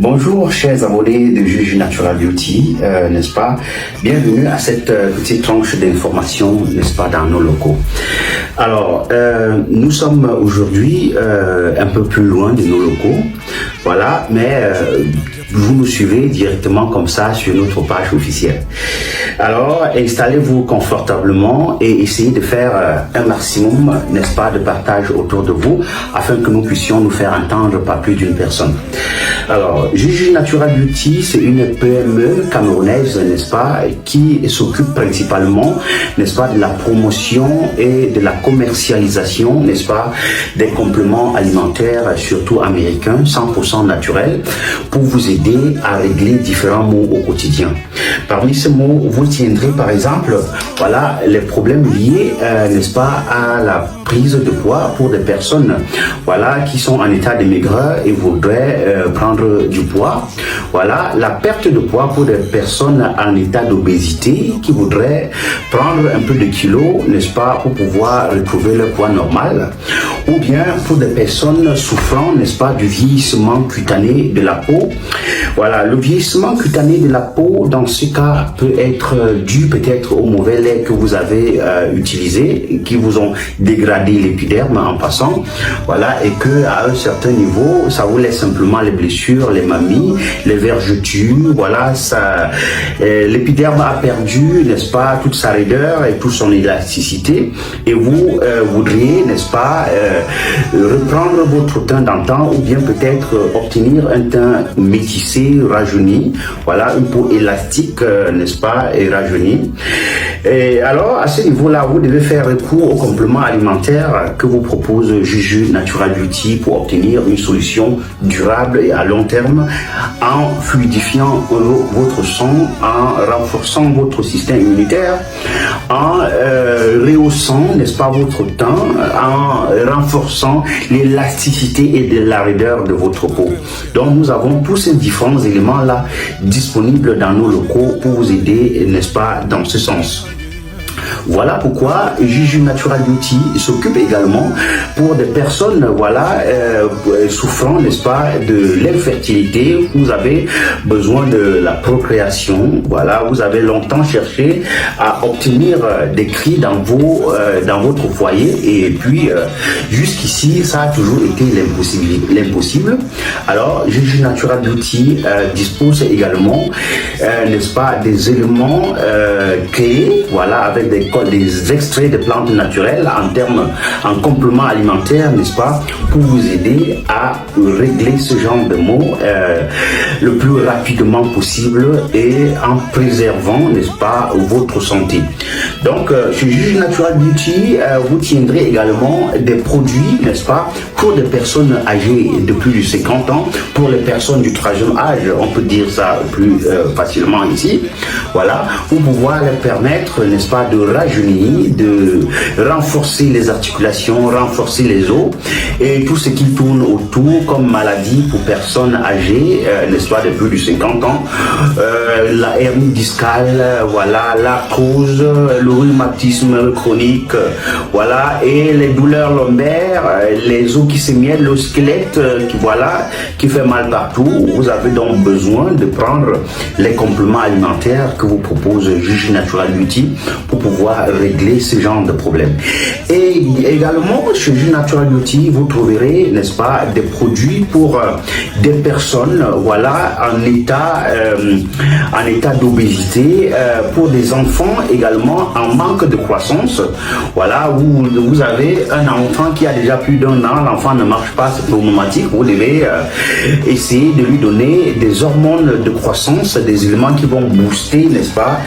Bonjour chers abonnés de Juju Natural Beauty, n'est-ce pas? Bienvenue à cette petite tranche d'information, n'est-ce pas, dans nos locaux. Alors, nous sommes aujourd'hui un peu plus loin de nos locaux, voilà, mais vous nous suivez directement comme ça sur notre page officielle. Alors, installez-vous confortablement et essayez de faire un maximum, n'est-ce pas, de partage autour de vous afin que nous puissions nous faire entendre par plus d'une personne. Alors, Juju Natural Beauty, c'est une PME camerounaise, n'est-ce pas, qui s'occupe principalement, n'est-ce pas, de la promotion et de la commercialisation, n'est-ce pas, des compléments alimentaires, surtout américains, 100% naturels, pour vous aider à régler différents maux au quotidien. Parmi ces maux, vous tiendrez par exemple, voilà, les problèmes liés, n'est-ce pas, à la prise de poids pour des personnes, voilà, qui sont en état de maigreur et voudraient prendre du poids. Voilà, la perte de poids pour des personnes en état d'obésité qui voudraient prendre un peu de kilos, n'est-ce pas, pour pouvoir retrouver leur poids normal. Ou bien pour des personnes souffrant, n'est-ce pas, du vieillissement cutané de la peau. Voilà, le vieillissement cutané de la peau, dans ce cas, peut être dû peut-être au mauvais lait que vous avez utilisé, qui vous ont dégradé l'épiderme en passant. Voilà, et que à un certain niveau, ça vous laisse simplement les blessures, les mamies, les vergetures. Voilà, ça, l'épiderme a perdu, n'est-ce pas, toute sa raideur et toute son élasticité. Et vous voudriez, n'est-ce pas, reprendre votre teint d'antan ou bien peut-être obtenir un teint métissé, rajeuni, voilà, une peau élastique, n'est-ce pas, et rajeunie. Et alors, à ce niveau-là, vous devez faire recours aux compléments alimentaires que vous propose Juju Natural Beauty pour obtenir une solution durable et à long terme en fluidifiant votre sang, en renforçant votre système immunitaire, en rehaussant, n'est-ce pas, votre teint, en renforçant l'élasticité et de la raideur de votre peau. Donc nous avons tous ces différents éléments-là disponibles dans nos locaux pour vous aider, n'est-ce pas, dans ce sens. Voilà pourquoi Juju Natural Beauty s'occupe également pour des personnes, voilà, souffrant, n'est-ce pas, de l'infertilité. Vous avez besoin de la procréation, voilà, vous avez longtemps cherché à obtenir des cris dans votre foyer et puis jusqu'ici ça a toujours été l'impossible. Alors Juju Natural Beauty dispose également, n'est-ce pas, des éléments clés, voilà, avec des extraits de plantes naturelles en complément alimentaire, n'est-ce pas, pour vous aider à régler ce genre de maux le plus rapidement possible et en préservant, n'est-ce pas, votre santé. Donc, chez Juju Natural Beauty, vous tiendrez également des produits, n'est-ce pas, pour des personnes âgées de plus de 50 ans, pour les personnes du troisième âge, on peut dire ça plus facilement ici, voilà, pour pouvoir les permettre, n'est-ce pas, de rajeunir, de renforcer les articulations, renforcer les os et tout ce qui tourne autour comme maladie pour personnes âgées, n'est-ce pas, de plus de 50 ans, la hernie discale, voilà, l'arthrose, le rhumatisme chronique, voilà, et les douleurs lombaires, les os qui s'émiettent, le squelette qui fait mal partout. Vous avez donc besoin de prendre les compléments alimentaires que vous propose Juju Natural Beauty pour pouvoir régler ce genre de problème. Et également chez Juju Natural Beauty, vous trouverez, n'est-ce pas, des produits pour des personnes, voilà, en état d'obésité, pour des enfants également en manque de croissance. Voilà, vous avez un enfant qui a déjà plus d'un an, l'enfant ne marche pas, c'est problématique. Vous devez essayer de lui donner des hormones de croissance, des éléments qui vont booster, n'est-ce pas,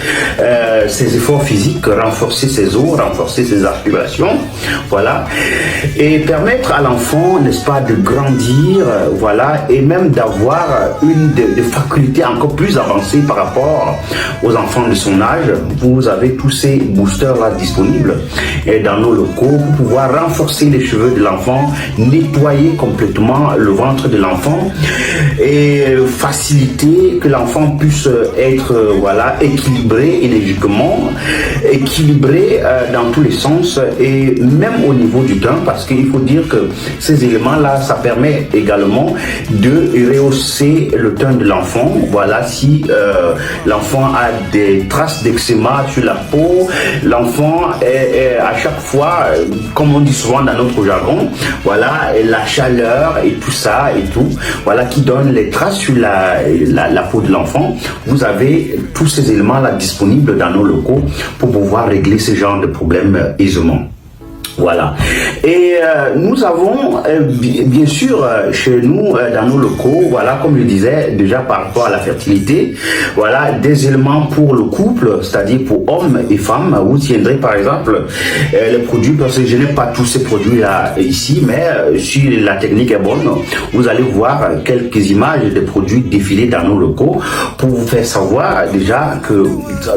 ses efforts physiques, renforcer ses os, renforcer ses articulations, voilà, et permettre à l'enfant, n'est-ce pas, de grandir, voilà, et même d'avoir une des facultés encore plus avancées par rapport aux enfants de son âge. Vous avez tous ces boosters là disponibles et dans nos locaux pour pouvoir renforcer les cheveux de l'enfant, nettoyer complètement le ventre de l'enfant et faciliter que l'enfant puisse être, voilà, équilibré énergiquement équilibré dans tous les sens et même au niveau du teint, parce qu'il faut dire que ces éléments-là, ça permet également de rehausser le teint de l'enfant. Voilà, si l'enfant a des traces d'eczéma sur la peau, l'enfant est à chaque fois, comme on dit souvent dans notre jargon, voilà, la chaleur et tout ça et tout, voilà, qui donne les traces sur la peau de l'enfant. Vous avez tous ces éléments-là disponibles dans nos locaux pour pouvoir régler ce genre de problème aisément. Voilà. Et nous avons bien sûr chez nous dans nos locaux, voilà, comme je disais déjà par rapport à la fertilité, voilà, des éléments pour le couple, c'est-à-dire pour hommes et femmes. Vous tiendrez par exemple les produits, parce que je n'ai pas tous ces produits là ici, mais si la technique est bonne, vous allez voir quelques images des produits défilés dans nos locaux pour vous faire savoir déjà que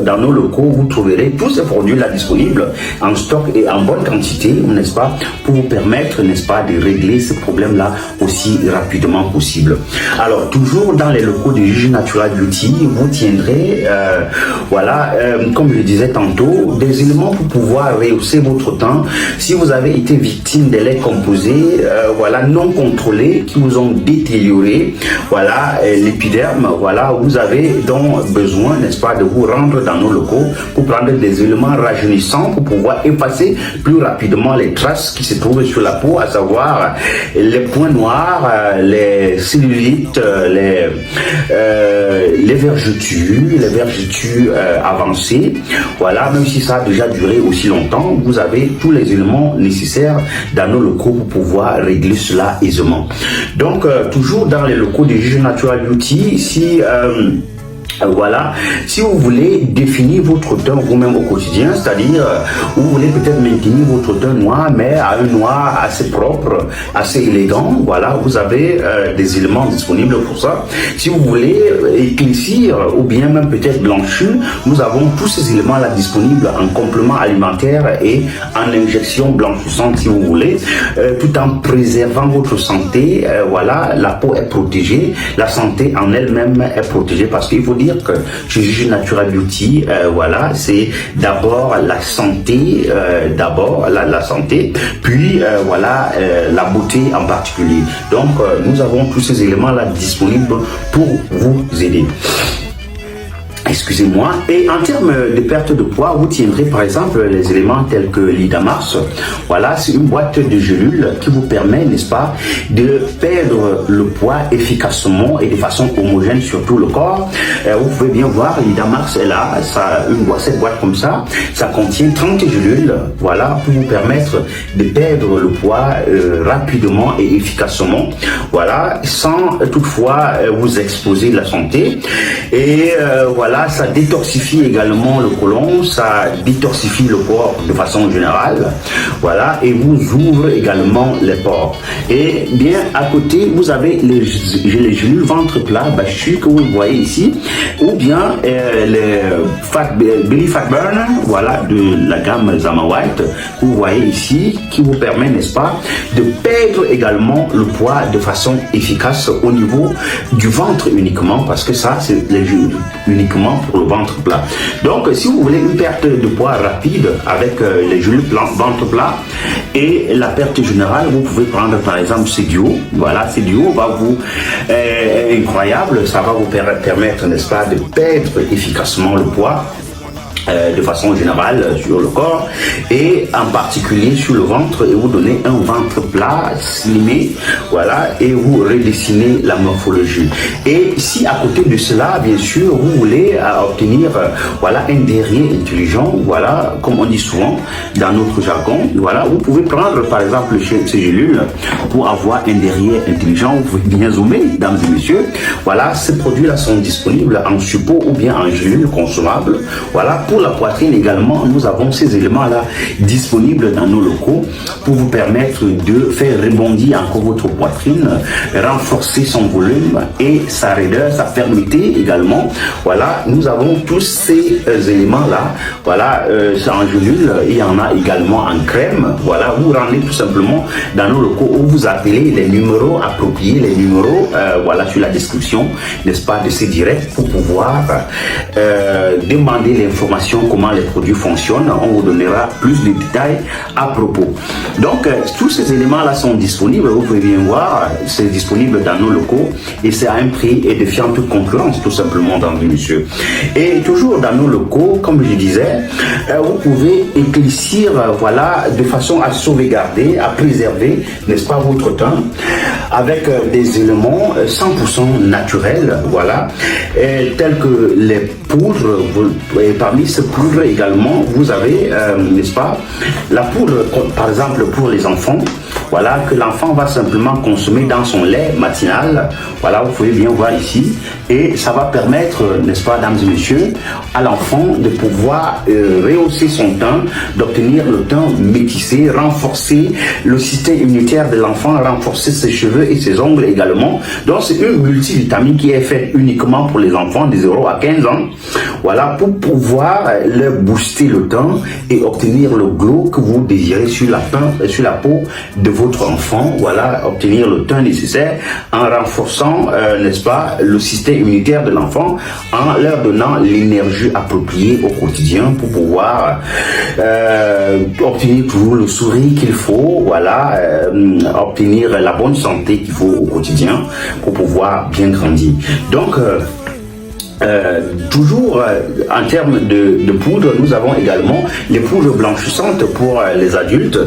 dans nos locaux vous trouverez tous ces produits là disponibles en stock et en bonne quantité, n'est-ce pas, pour vous permettre, n'est-ce pas, de régler ce problème-là aussi rapidement possible. Alors, toujours dans les locaux de Juju Natural Beauty, vous tiendrez, voilà, comme je le disais tantôt, des éléments pour pouvoir rehausser votre teint. Si vous avez été victime des laits composés, voilà, non contrôlés, qui vous ont détérioré, voilà, l'épiderme, voilà, vous avez donc besoin, n'est-ce pas, de vous rendre dans nos locaux pour prendre des éléments rajeunissants pour pouvoir effacer plus rapidement les traces qui se trouvent sur la peau, à savoir les points noirs, les cellulites, les vergetures avancées. Voilà, même si ça a déjà duré aussi longtemps, vous avez tous les éléments nécessaires dans nos locaux pour pouvoir régler cela aisément. Donc, toujours dans les locaux de Juju Natural Beauty, si voilà, si vous voulez définir votre teint vous-même au quotidien, c'est-à-dire vous voulez peut-être maintenir votre teint noir, mais à un noir assez propre, assez élégant, voilà, vous avez des éléments disponibles pour ça. Si vous voulez éclaircir ou bien même peut-être blanchir, nous avons tous ces éléments-là disponibles en complément alimentaire et en injection blanchissante si vous voulez, tout en préservant votre santé. Voilà, la peau est protégée, la santé en elle-même est protégée, parce qu'il faut dire que chez Juju Natural Beauty, voilà, c'est d'abord la santé, la santé, puis voilà, la beauté en particulier. Donc, nous avons tous ces éléments-là disponibles pour vous aider. Excusez-moi. Et en termes de perte de poids, vous tiendrez par exemple les éléments tels que l'Idamars. Voilà, c'est une boîte de gélules qui vous permet, n'est-ce pas, de perdre le poids efficacement et de façon homogène sur tout le corps. Vous pouvez bien voir, l'Idamars est là, cette boîte comme ça contient 30 gélules, voilà, pour vous permettre de perdre le poids rapidement et efficacement, voilà, sans toutefois vous exposer la santé. Et voilà, ça détoxifie également le côlon, ça détoxifie le corps de façon générale, voilà, et vous ouvre également les pores. Et bien à côté, vous avez les gélules ventre plat Bastu que vous voyez ici, ou bien les Belly Fat Burn, voilà, de la gamme Zama White, que vous voyez ici, qui vous permet, n'est-ce pas, de perdre également le poids de façon efficace au niveau du ventre uniquement, parce que ça, c'est les gélules uniquement pour le ventre plat. Donc, si vous voulez une perte de poids rapide avec les gélules ventre plat et la perte générale, vous pouvez prendre par exemple ce duo. Voilà, ce duo va vous incroyable, ça va vous permettre, n'est-ce pas, de perdre efficacement le poids de façon générale sur le corps et en particulier sur le ventre, et vous donnez un ventre plat, slimé, voilà, et vous redessinez la morphologie. Et si à côté de cela, bien sûr, vous voulez obtenir voilà, un derrière intelligent, voilà, comme on dit souvent dans notre jargon, voilà, vous pouvez prendre par exemple ces gélules pour avoir un derrière intelligent. Vous pouvez bien zoomer, mesdames et messieurs. Voilà, ces produits-là sont disponibles en suppôt ou bien en gélules consommables. Voilà, pour la poitrine également, nous avons ces éléments-là disponibles dans nos locaux pour vous permettre de faire rebondir encore votre poitrine, renforcer son volume et sa raideur, sa fermeté également. Voilà, nous avons tous ces éléments-là. Voilà, en gélule, il y en a également en crème. Voilà, vous rendez tout simplement dans nos locaux où vous appelez les numéros appropriés, les numéros, voilà, sur la description, n'est-ce pas, de ces directs pour pouvoir demander l'information informations comment les produits fonctionnent. On vous donnera plus de détails à propos. Donc, tous ces éléments-là sont disponibles. Vous pouvez bien voir, c'est disponible dans nos locaux et c'est à un prix et défiant toute concurrence, tout simplement, dans le monsieur. Et toujours dans nos locaux, comme je disais, vous pouvez éclaircir, voilà, de façon à sauvegarder, à préserver, n'est-ce pas, votre teint, avec des éléments 100% naturels, voilà, tels que les poudres. Et parmi ces poudres également, vous avez, n'est-ce pas, la poudre, par exemple, pour les enfants, voilà, que l'enfant va simplement consommer dans son lait matinal. Voilà, vous pouvez bien voir ici. Et ça va permettre, n'est-ce pas, mesdames et messieurs, à l'enfant de pouvoir rehausser son teint, d'obtenir le teint métissé, renforcer le système immunitaire de l'enfant, renforcer ses cheveux et ses ongles également. Donc, c'est une multivitamine qui est faite uniquement pour les enfants de 0 à 15 ans. Voilà, pour pouvoir leur booster le teint et obtenir le glow que vous désirez sur la peau de votre enfant. Voilà, obtenir le teint nécessaire en renforçant, n'est-ce pas, le système immunitaire de l'enfant, en leur donnant l'énergie appropriée au quotidien pour pouvoir obtenir toujours le sourire qu'il faut, voilà, obtenir la bonne santé qu'il faut au quotidien pour pouvoir bien grandir. Donc, toujours en termes de poudre, nous avons également les poudres blanchissantes pour les adultes.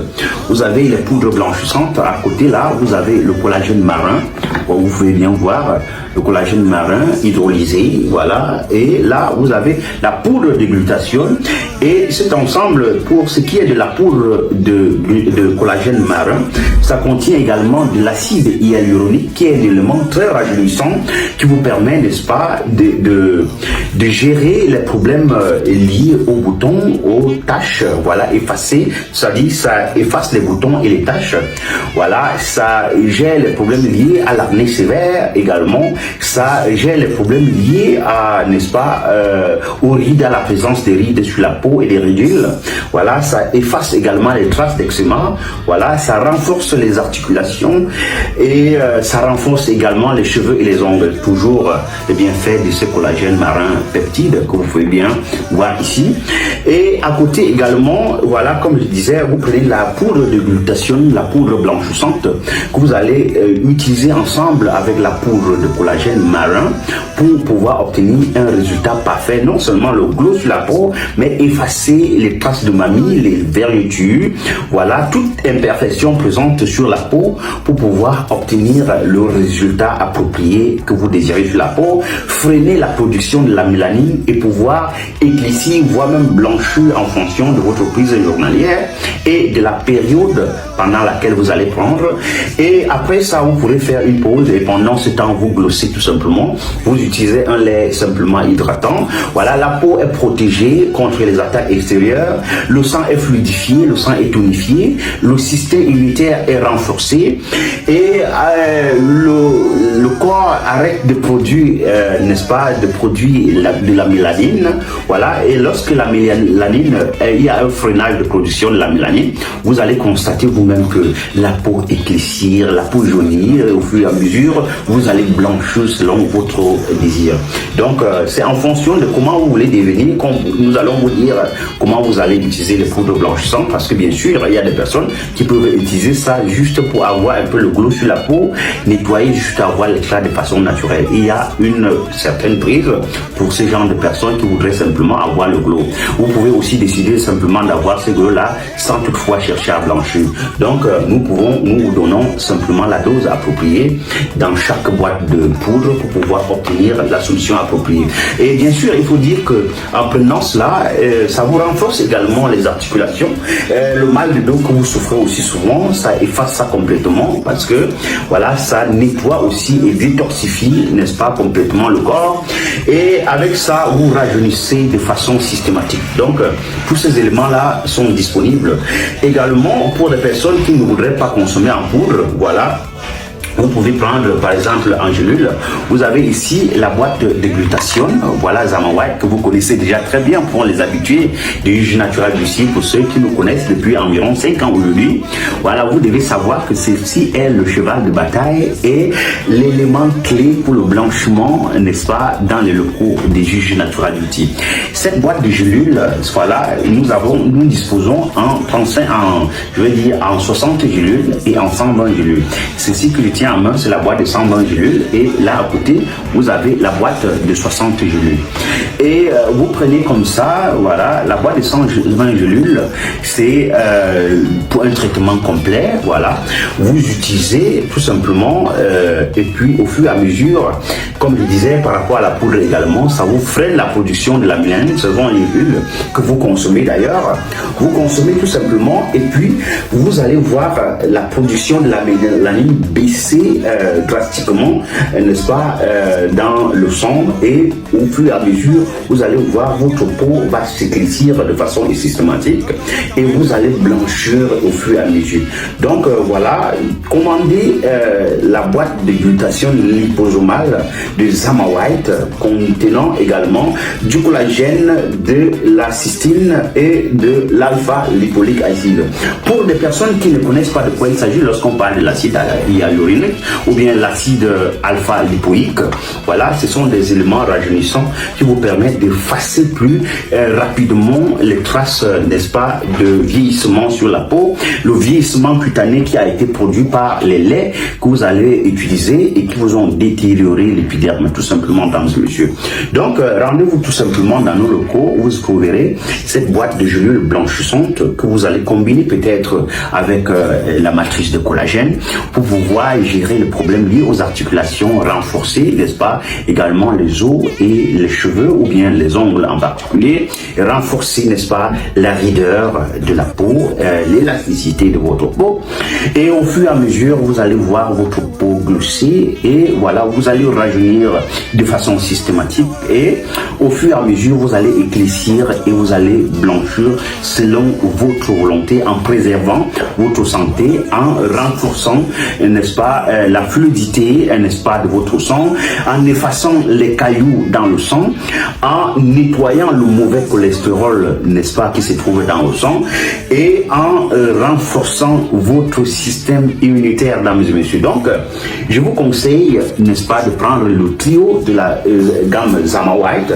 Vous avez les poudres blanchissantes à côté, là, vous avez le collagène marin. Bon, vous pouvez bien voir le collagène marin hydrolysé, voilà. Et là, vous avez la poudre de glutathione. Et cet ensemble, pour ce qui est de la poudre de collagène marin, ça contient également de l'acide hyaluronique, qui est un élément très rajeunissant qui vous permet, n'est-ce pas, de gérer les problèmes liés aux boutons, aux taches, voilà, effacer, c'est-à-dire ça efface les boutons et les taches, voilà, ça gère les problèmes liés à l'acné sévère également, ça gère les problèmes liés à, n'est-ce pas, aux rides, à la présence des rides sur la peau et des ridules, voilà, ça efface également les traces d'eczéma, voilà, ça renforce les articulations et ça renforce également les cheveux et les ongles, toujours les bienfaits de ce collagène marin peptide que vous pouvez bien voir ici. Et à côté également, voilà, comme je disais, vous prenez la poudre de glutathione, la poudre blanchissante que vous allez utiliser ensemble avec la poudre de collagène marin pour pouvoir obtenir un résultat parfait, non seulement le glow sur la peau, mais effacer les traces de mamie, les vergetures, voilà, toute imperfection présente sur la peau pour pouvoir obtenir le résultat approprié que vous désirez sur la peau, freiner la production de la mélanine et pouvoir éclaircir, voire même blanchir en fonction de votre prise journalière et de la période pendant laquelle vous allez prendre. Et après ça, vous pourrez faire une pause et pendant ce temps, vous glossez tout simplement. Vous utilisez un lait simplement hydratant. Voilà, la peau est protégée contre les attaques extérieures. Le sang est fluidifié, le sang est tonifié. Le système immunitaire est renforcé et le corps arrête de produire, n'est-ce pas, de produire de la mélanine. Voilà, et lorsque la mélanine, il y a un freinage de production de la mélanine, vous allez constater vous-même que la peau éclaircir, la peau jaunir, au fur et à mesure, vous allez blanchir selon votre désir. Donc, c'est en fonction de comment vous voulez devenir, nous allons vous dire comment vous allez utiliser les poudres blanchissantes, parce que bien sûr, il y a des personnes qui peuvent utiliser ça juste pour avoir un peu le glow sur la peau, nettoyer, juste avoir l'éclat de façon naturelle. Il y a une certaine prise pour ce genre de personnes qui voudraient simplement avoir le glow. Vous pouvez aussi décider simplement d'avoir ce glow-là sans toutefois chercher à blanchir. Donc, nous vous donnons simplement la dose appropriée dans chaque boîte de poudre pour pouvoir obtenir la solution appropriée. Et bien sûr, il faut dire que en prenant cela, ça vous renforce également les articulations. Le mal de dos que vous souffrez aussi souvent, ça efface ça complètement parce que voilà, ça nettoie aussi et détoxifie, n'est-ce pas, complètement le corps. Et avec ça, vous rajeunissez de façon systématique. Donc, tous ces éléments-là sont disponibles également pour les personnes qui ne voudraient pas consommer en poudre. Voilà. Vous pouvez prendre par exemple en gélule, vous avez ici la boîte de glutathione, voilà Zama White que vous connaissez déjà très bien pour les habitués du juge naturel du CIE, pour ceux qui nous connaissent depuis environ 5 ans aujourd'hui. Voilà, vous devez savoir que ceci est le cheval de bataille et l'élément clé pour le blanchiment, n'est-ce pas, dans les locaux des juges naturels du CIE. Cette boîte de gélule, voilà, nous disposons en 35, en 60 gélules et en 120 gélules. Ceci que je tiens en main, c'est la boîte de 120 gélules et là à côté, vous avez la boîte de 60 gélules. Et vous prenez comme ça, voilà, la boîte de 120 gélules, c'est pour un traitement complet, voilà. Vous utilisez tout simplement, et puis au fur et à mesure, comme je disais, par rapport à la poudre également, ça vous freine la production de la mélanine, selon les huiles que vous consommez d'ailleurs. Vous consommez tout simplement et puis vous allez voir la production de la mélanine baisser drastiquement, n'est-ce pas, dans le sang, et au fur et à mesure, vous allez voir votre peau va s'éclaircir de façon systématique et vous allez blanchir au fur et à mesure. Donc voilà, commandez la boîte de glutathione liposomale de Zama White contenant également du collagène, de la cystine et de l'alpha-lipolique acide. Pour des personnes qui ne connaissent pas de quoi il s'agit lorsqu'on parle de l'acide hyaluronique ou bien l'acide alpha-lipoïque, voilà, ce sont des éléments rajeunissants qui vous permettent d'effacer plus rapidement les traces, n'est-ce pas, de vieillissement sur la peau, le vieillissement cutané qui a été produit par les laits que vous allez utiliser et qui vous ont détérioré l'épiderme, tout simplement, dans ce monsieur. Donc, rendez-vous tout simplement dans nos locaux où vous trouverez cette boîte de gélules blanchissantes que vous allez combiner peut-être avec la matrice de collagène pour pouvoir gérer les problèmes liés aux articulations, renforcer, n'est-ce pas, également les os et les cheveux ou bien les ongles en particulier, et renforcer, n'est-ce pas, la rideur de la peau, l'élasticité de votre peau, et au fur et à mesure, vous allez voir votre peau glousser et voilà, vous allez rajeunir de façon systématique et au fur et à mesure, vous allez éclaircir et vous allez blanchir selon votre volonté en préservant votre santé, en renforçant, n'est-ce pas, la fluidité, n'est-ce pas, de votre sang, en effaçant les cailloux dans le sang, en nettoyant le mauvais cholestérol, n'est-ce pas, qui se trouve dans le sang et en renforçant votre système immunitaire, dames et messieurs. Donc, je vous conseille, n'est-ce pas, de prendre le trio de la gamme Zama White,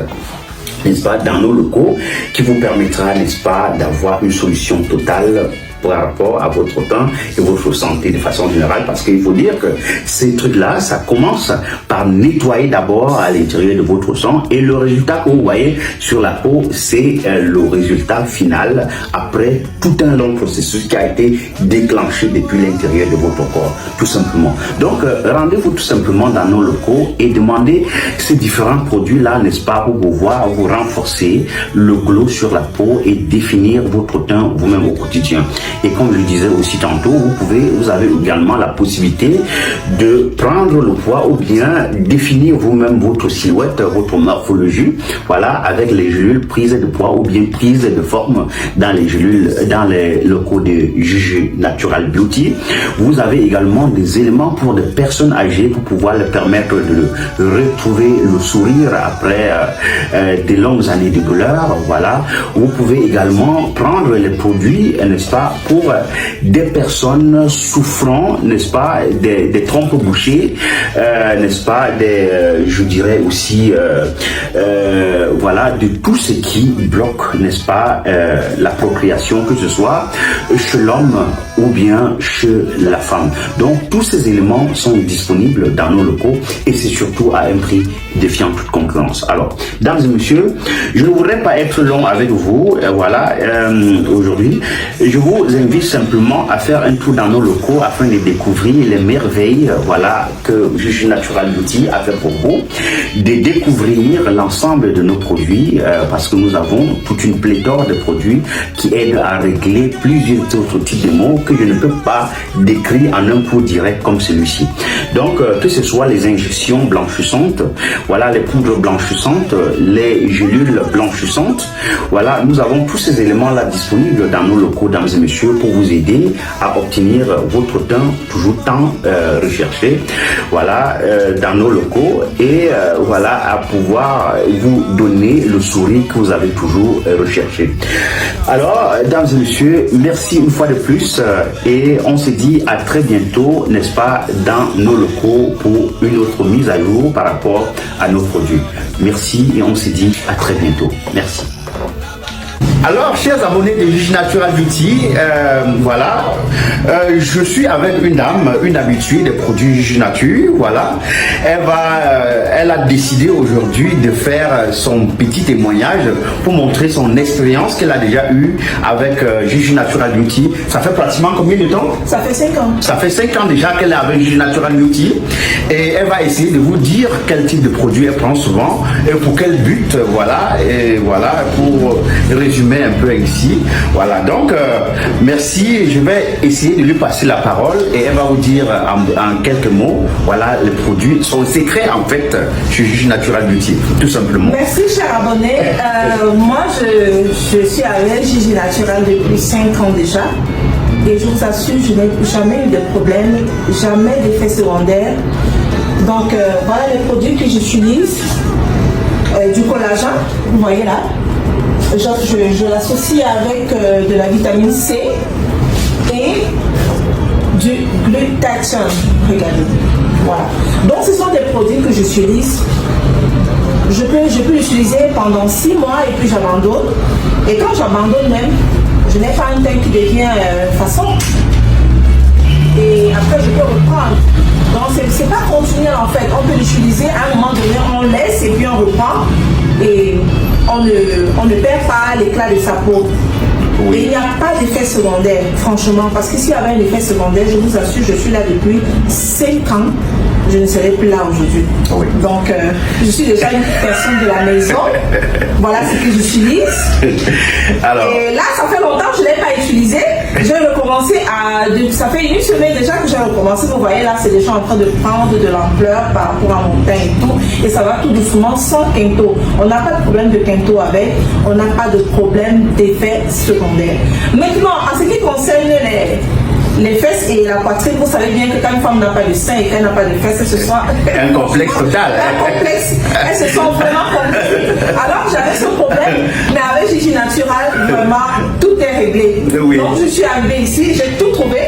n'est-ce pas, dans nos locaux, qui vous permettra, n'est-ce pas, d'avoir une solution totale par rapport à votre temps et votre santé de façon générale, parce qu'il faut dire que ces trucs-là, ça commence par nettoyer d'abord à l'intérieur de votre sang et le résultat que vous voyez sur la peau, c'est le résultat final après tout un long processus qui a été déclenché depuis l'intérieur de votre corps, tout simplement. Donc, rendez-vous tout simplement dans nos locaux et demandez ces différents produits-là, n'est-ce pas, pour pouvoir vous renforcer le glow sur la peau et définir votre teint vous-même au quotidien. Et comme je le disais aussi tantôt, vous avez également la possibilité de prendre le poids ou bien définir vous-même votre silhouette, votre morphologie, voilà, avec les gélules prises de poids ou bien prises de forme dans les gélules, dans les locaux de Juju Natural Beauty. Vous avez également des éléments pour des personnes âgées pour pouvoir leur permettre de retrouver le sourire après des longues années de douleur, voilà. Vous pouvez également prendre les produits, n'est-ce pas, pour des personnes souffrant, n'est-ce pas, des trompes bouchées, n'est-ce pas, je dirais aussi, voilà, de tout ce qui bloque, n'est-ce pas, la procréation, que ce soit chez l'homme ou bien chez la femme. Donc, tous ces éléments sont disponibles dans nos locaux et c'est surtout à un prix défiant toute concurrence. Alors, dames et messieurs, je ne voudrais pas être long avec vous, voilà, aujourd'hui. Je vous invite simplement à faire un tour dans nos locaux afin de découvrir les merveilles, voilà, que Juju Natural Beauty a fait propos de découvrir l'ensemble de nos produits parce que nous avons toute une pléthore de produits qui aident à régler plusieurs autres types de maux que je ne peux pas décrire en un coup direct comme celui-ci. Donc, que ce soit les injections blanchissantes, voilà, les poudres blanchissantes, les gélules blanchissantes, voilà, nous avons tous ces éléments-là disponibles dans nos locaux, dames et messieurs, pour vous aider à obtenir votre teint toujours tant recherché, voilà, dans nos locaux et voilà, à pouvoir vous donner le sourire que vous avez toujours recherché. Alors, dames et messieurs, merci une fois de plus et on se dit à très bientôt, n'est-ce pas, dans nos locaux pour une autre mise à jour par rapport à nos produits. Merci et on se dit à très bientôt. Merci. Alors, chers abonnés de Gigi Natural Beauty, voilà, je suis avec une dame, une habituée des produits Gigi Nature, voilà. Elle a décidé aujourd'hui de faire son petit témoignage pour montrer son expérience qu'elle a déjà eue avec Gigi Natural Beauty. Ça fait pratiquement combien de temps? Ça fait 5 ans. Ça fait 5 ans déjà qu'elle est avec Gigi Natural Beauty et elle va essayer de vous dire quel type de produit elle prend souvent et pour quel but, voilà, et voilà, pour résumer un peu ici, voilà, donc merci, je vais essayer de lui passer la parole et elle va vous dire en quelques mots, voilà, les produits, son secret en fait chez Gigi Natural Beauty, tout simplement. Merci cher abonné, moi je suis avec Gigi Natural depuis 5 ans déjà et je vous assure, je n'ai jamais eu de problème, jamais d'effet secondaire, donc voilà les produits que j'utilise, du collagène, vous voyez là. Je l'associe avec de la vitamine C et du glutathione. Regardez. Voilà. Donc ce sont des produits que j'utilise. Je peux l'utiliser pendant 6 mois et puis j'abandonne. Et quand j'abandonne même, je n'ai pas un teint qui devient façon. Et après je peux reprendre. Donc c'est pas continuel en fait. On peut l'utiliser à un moment donné, on laisse et puis on reprend. Et on ne perd pas l'éclat de sa peau. Oui. Et il n'y a pas d'effet secondaire, franchement, parce que s'il y avait un effet secondaire, je vous assure, je suis là depuis 5 ans, je ne serais plus là aujourd'hui. Oui. Donc, je suis déjà une personne de la maison. Voilà ce que j'utilise. Alors... Et là, ça fait longtemps que je ne l'ai pas utilisé. J'ai recommencé ça fait 1 semaine déjà que j'ai recommencé. Vous voyez là, c'est déjà en train de prendre de l'ampleur par rapport à mon teint et tout. Et ça va tout doucement sans quinto. On n'a pas de problème de quinto avec. On n'a pas de problème d'effet secondaire. Maintenant, en ce qui concerne les fesses et la poitrine, vous savez bien que quand une femme n'a pas de sein et qu'elle n'a pas de fesses, elle se sent un complexe total. Un complexe. Elle se sent vraiment complexe. Alors j'avais ce problème, mais avec Gigi Natural, vraiment, tout est réglé. Oui. Donc je suis arrivée ici, j'ai tout trouvé.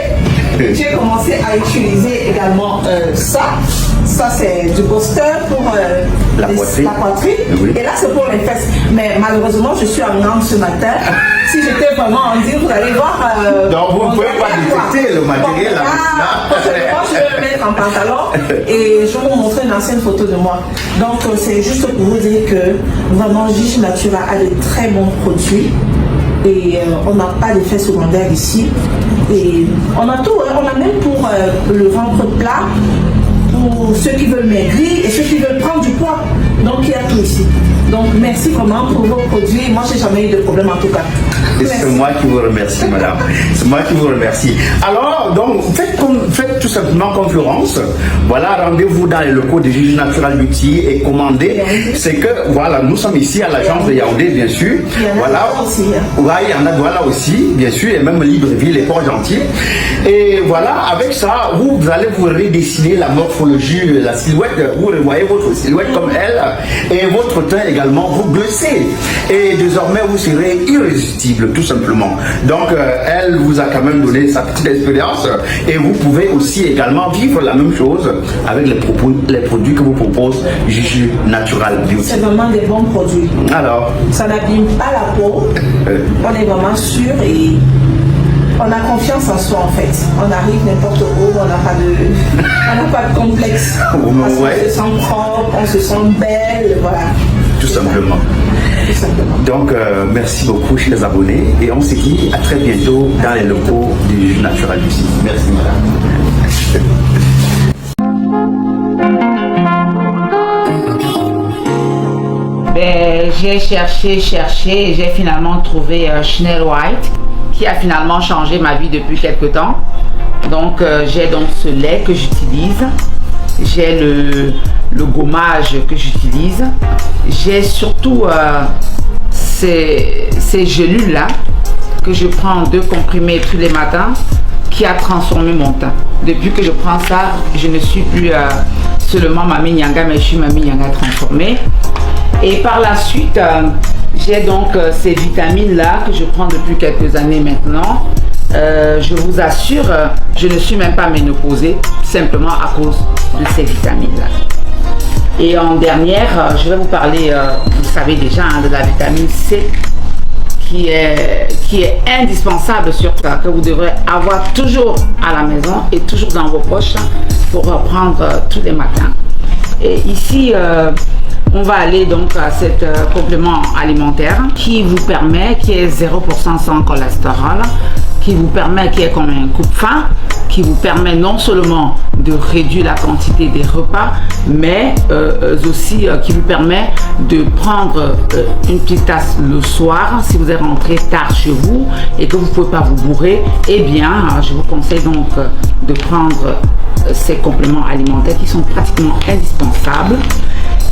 J'ai commencé à utiliser également ça. Ça c'est du booster pour la poitrine. Oui. Et là c'est pour les fesses. Mais malheureusement je suis en langue ce matin. Si j'étais vraiment en dire, vous allez voir. Donc vous ne pouvez pas détecter le matériel. Je vais me mettre en pantalon et je vais vous montrer une ancienne photo de moi. Donc c'est juste pour vous dire que vraiment Gigi Natural a de très bons produits. Et on n'a pas d'effet secondaire ici. Et on a tout, on a même pour le ventre plat, pour ceux qui veulent maigrir et ceux qui veulent prendre du poids. Donc il y a tout ici. Donc merci vraiment pour vos produits. Moi j'ai jamais eu de problème en tout cas. C'est moi qui vous remercie, madame. C'est moi qui vous remercie. Alors, donc, faites tout simplement concurrence. Voilà, rendez-vous dans les locaux de Gigi Natural Beauty et commandez. C'est que, voilà, nous sommes ici à l'agence de Yaoundé, bien sûr. Voilà. Ouais, il y en a voilà aussi, bien sûr, et même Libreville et Port-Gentil. Et voilà, avec ça, vous allez vous redessiner la morphologie, la silhouette. Vous revoyez votre silhouette comme elle et votre teint également, vous glissez. Et désormais, vous serez irrésistible, tout simplement. Donc, elle vous a quand même donné sa petite expérience et vous pouvez aussi également vivre la même chose avec les produits que vous propose Gigi Natural Beauty. C'est vraiment des bons produits. Alors, ça n'abîme pas la peau. On est vraiment sûr et on a confiance en soi en fait. On arrive n'importe où, on n'a pas de complexe. Parce qu'on se sent propre, on se sent belle, voilà. Tout simplement. Donc, merci beaucoup, chers abonnés. Et on se dit à très bientôt dans les locaux du Gigi Natural Beauty. Merci, madame. j'ai cherché et j'ai finalement trouvé Chanel White qui a finalement changé ma vie depuis quelque temps. Donc j'ai donc ce lait que j'utilise, j'ai le gommage que j'utilise, j'ai surtout ces gélules là que je prends 2 comprimés tous les matins qui a transformé mon teint. Depuis que je prends ça, je ne suis plus seulement Mami Nyanga, mais je suis Mami Nyanga transformée. Et par la suite, j'ai donc ces vitamines là que je prends depuis quelques années maintenant. Je vous assure, je ne suis même pas ménopausée, simplement à cause de ces vitamines là. Et en dernière, je vais vous parler, vous savez déjà, de la vitamine C qui est indispensable, surtout que vous devrez avoir toujours à la maison et toujours dans vos poches pour reprendre tous les matins. Et ici, on va aller donc à cet complément alimentaire qui vous permet, qui est 0% sans cholestérol, qui vous permet, qui est comme un coupe-faim, qui vous permet non seulement de réduire la quantité des repas, mais aussi qui vous permet de prendre une petite tasse le soir si vous êtes rentré tard chez vous et que vous ne pouvez pas vous bourrer. Eh bien, je vous conseille donc de prendre ces compléments alimentaires qui sont pratiquement indispensables.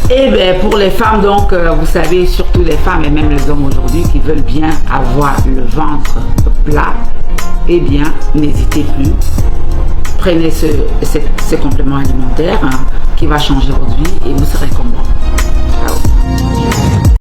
Et bien pour les femmes, donc vous savez, surtout les femmes et même les hommes aujourd'hui qui veulent bien avoir le ventre plat, eh bien n'hésitez plus, prenez ce complément alimentaire qui va changer votre vie et vous serez comme moi. Ciao.